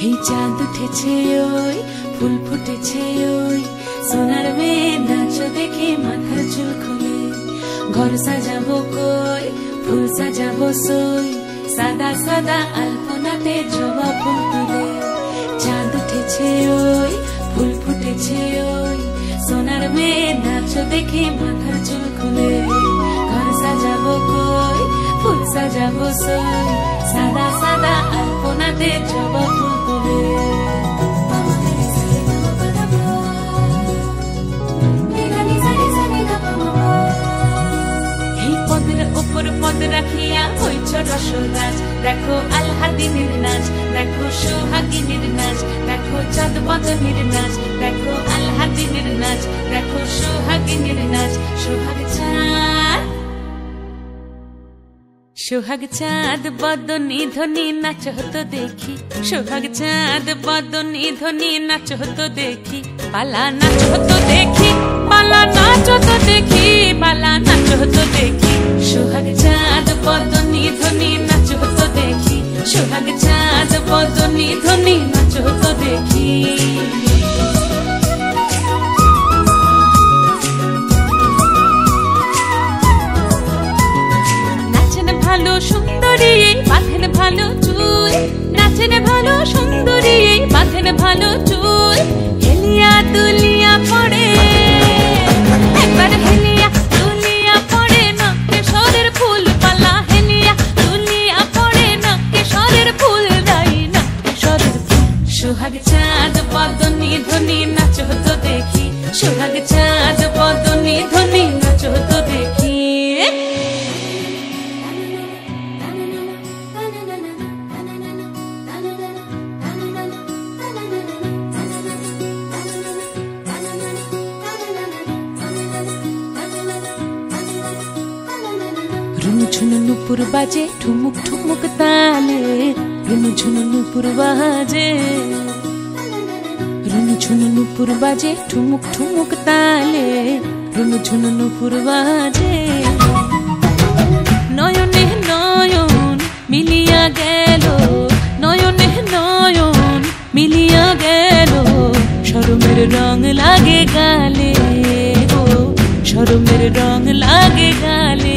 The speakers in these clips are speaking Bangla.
এই চাঁদ উঠেছে ওই ফুল ফুটেছে ওই সোনার মেয়ে নাচ দেখে মাথার চুল খুলে ঘর সাজাবো কই ফুল সাজাবো সই সাদা সাদা আলপনাতে জবা ফুল তুলে চাঁদ উঠেছে ওই ফুল ফুটেছে ওই সোনার মেয়ে নাচ দেখে মাথার চুল খুলে ঘর সাজাবো কই ফুল সাজাবো সই সাদা সাদা আলপনাতে জবা ফুল তুলে পদ রাখিয়া হইছ রসরাজ দেখো আলহাদিনের নাচ দেখো সোহাগিনীর নাচ দেখো চাঁদ বদনের নাচ দেখো আলহাদিনের নাচ দেখো সোহাগিনীর নাচ সোহাগ চাঁদ বদনী ধ্বনি নাচ হতো দেখি সোহাগ চাঁদ বদনী ধ্বনি নাচ হতো দেখি পালা নাচ হতো দেখি পালা নাচ হতো দেখি পালা নাচ হতো দেখি সোহাগ চাঁদ বদনী ধ্বনি নাচ হতো দেখি সোহাগ চাঁদ বদনী ধ্বনি নাচ হতো দেখি ভালো সুন্দরী বাঁধেন ভালো চুল নাচেন ভালো সুন্দরী বাঁধেন ভালো চুল হেলিয়া দুলিয়া পড়ে একবার হেলিয়া দুলিয়া পড়ে না কেশরের ফুল পালা হেলিয়া দুলিয়া পড়ে না কেশরের ফুল দাই না কেশরের ফুল সোহাগ চাঁদ বদনী ধ্বনি নাচ হতো দেখি সোহাগ চাঁদ বদনী ধ্বনি নাচ হতো দেখি ঝুনু নুপুর বাজে ঠুমুক ঠুমুক তালে রুনু ঝুনু নুপুর বাজে রুনু ঝুনু নুপুর বাজে ঠুমুক ঠুমুক তালে রুনু ঝুনু নুপুর বাজে নয়নে নয়ন মিলিয়া গেল নয়নে নয়ন মিলিয়া গেল শরমের রং লাগে গালে ও শরমের রং লাগে গালে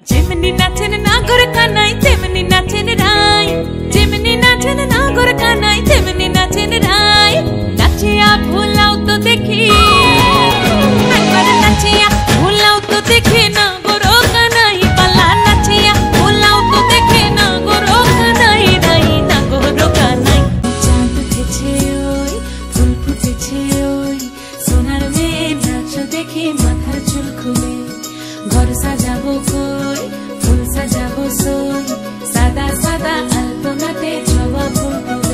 যেমনি নাচেন নাগর কানাই তেমনি নাচেন রায় যেমনি নাচেন নাগর কানাই তেমনি নাচেন রায় নাচিয়া ভুলাও তো দেখি একবার নাচিয়া ভুলাও তো দেখি নাগর কানাই পালা নাচিয়া ভুলাও তো দেখি নাগর কানাই রাই নাগর কানাই চাঁদ উঠেছে ওই ফুল ফুটেছে ওই সোনার মেয়ে নাচ দেখে মাথার চুল খুলে ঘর সাজাবো কই ফুল সাজাবো সই সাদা সাদা আলপনাতে জবা ফুল